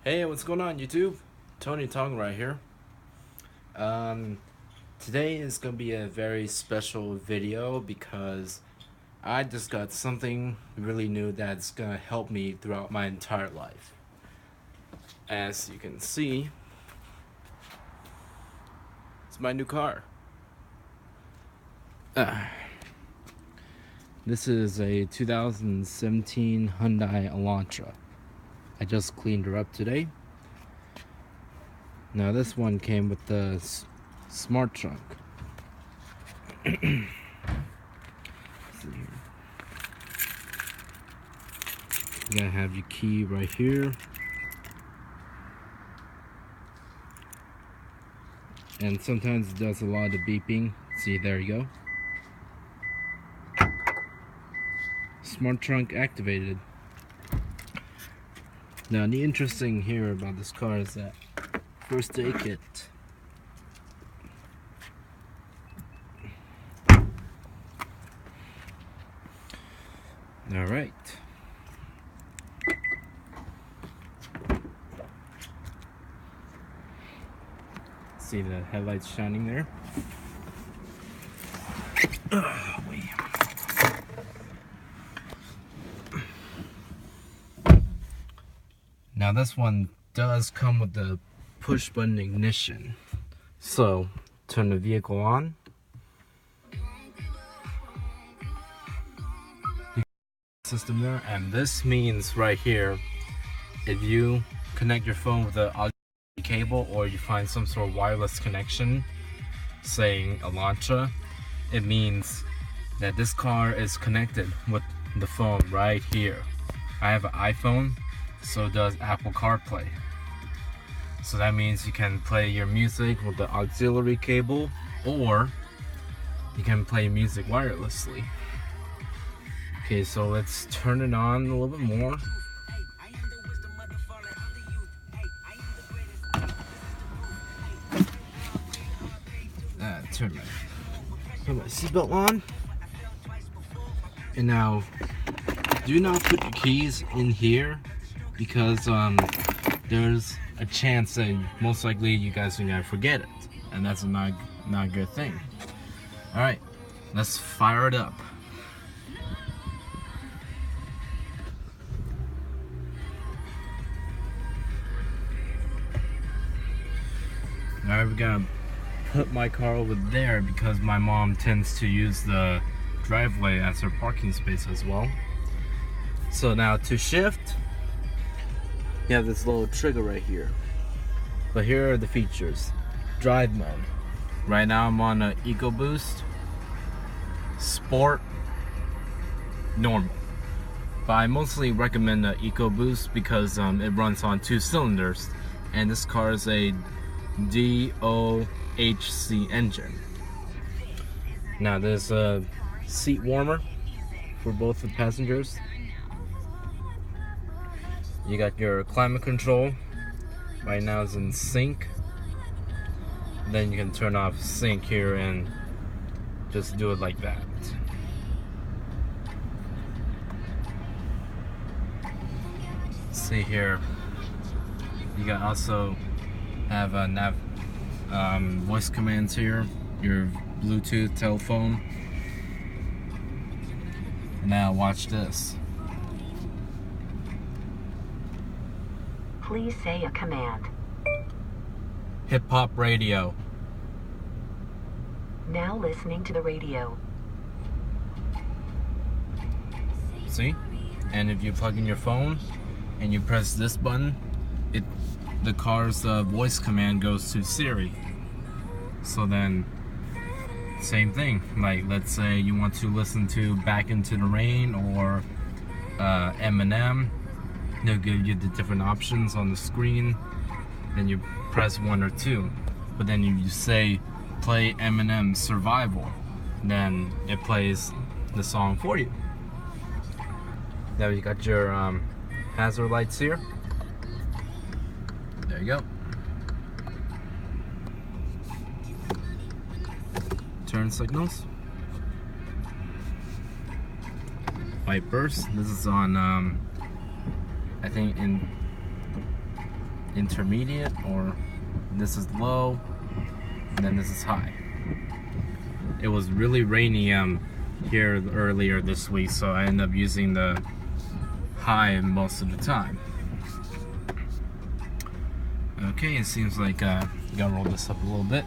Hey, what's going on, YouTube? Tony Tong right here. Um, Today is gonna be a very special video because I just got something really new that's gonna help me throughout my entire life. As you can see, it's my new car. This is a 2017 Hyundai Elantra. I just cleaned her up today. Now this one came with the smart trunk. See here. You gotta have your key right here. And sometimes it does a lot of beeping. See, there you go. Smart trunk activated. Now the interesting here about this car is that first aid kit. All right. See the headlights shining there? Now this one does come with the push button ignition. So turn the vehicle on. System there, and this means right here, if you connect your phone with the audio cable or you find some sort of wireless connection saying Elantra, it means that this car is connected with the phone right here. I have an iPhone, so does Apple CarPlay. So that means you can play your music with the auxiliary cable, or you can play music wirelessly. Okay, so let's turn it on a little bit more. Put my seatbelt on. And now, do not put your keys in here because there's a chance that most likely you guys are gonna forget it, and that's not a good thing. All right, let's fire it up. Alright, we're gonna put my car over there because my mom tends to use the driveway as her parking space as well. So now to shift, you have this little trigger right here. But here are the features. Drive mode. Right now I'm on a EcoBoost, Sport, Normal. But I mostly recommend the EcoBoost because it runs on 2 cylinders, and this car is a DOHC engine. Now there's a seat warmer for both the passengers. You got your climate control. Right now it's in sync. Then you can turn off sync here and just do it like that. See here, you got also have a voice commands here, your Bluetooth telephone. Now watch this. Please say a command. Hip hop radio. Now listening to the radio. See? And if you plug in your phone and you press this button, the car's voice command goes to Siri. So then, same thing. Like, let's say you want to listen to Back Into the Rain or Eminem. They'll give you the different options on the screen. Then you press 1 or 2. But then if you say, play Eminem Survival, then it plays the song for you. Now you got your hazard lights here. There you go. Turn signals. White burst. This is on I think in intermediate, or this is low, and then this is high. It was really rainy here earlier this week, so I ended up using the high most of the time. Okay, it seems like gotta roll this up a little bit.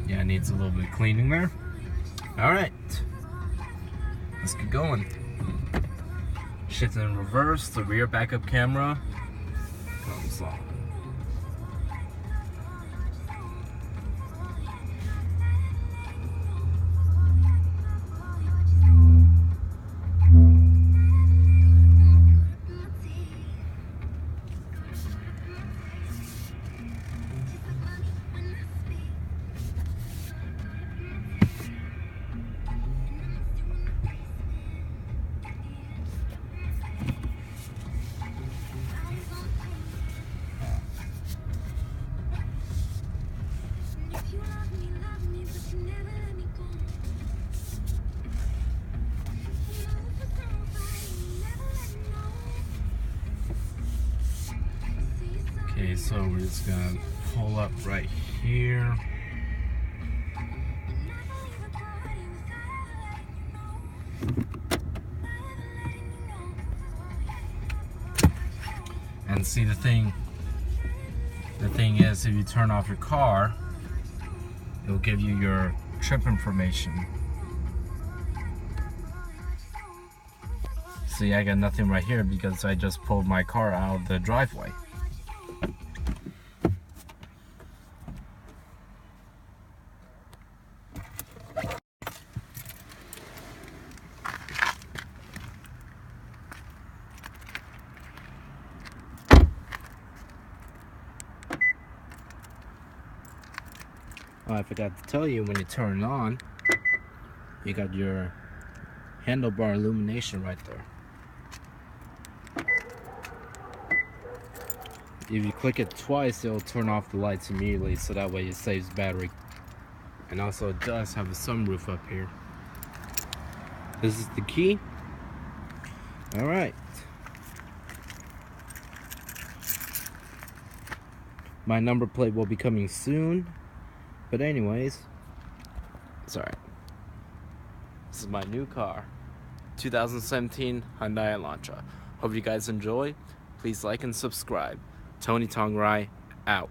Yeah, it needs a little bit of cleaning there. Alright, let's get going. Shift in reverse, the rear backup camera comes on. Okay, so we're just gonna pull up right here. And see, the thing is, if you turn off your car, it'll give you your trip information. See, I got nothing right here because I just pulled my car out of the driveway. Oh, I forgot to tell you, when you turn it on, you got your handlebar illumination right there. If you click it twice, it'll turn off the lights immediately, so that way it saves battery. And also, it does have a sunroof up here. This is the key. Alright. My number plate will be coming soon. But anyways, it's alright. This is my new car, 2017 Hyundai Elantra. Hope you guys enjoy. Please like and subscribe. Tony Tongrai, out.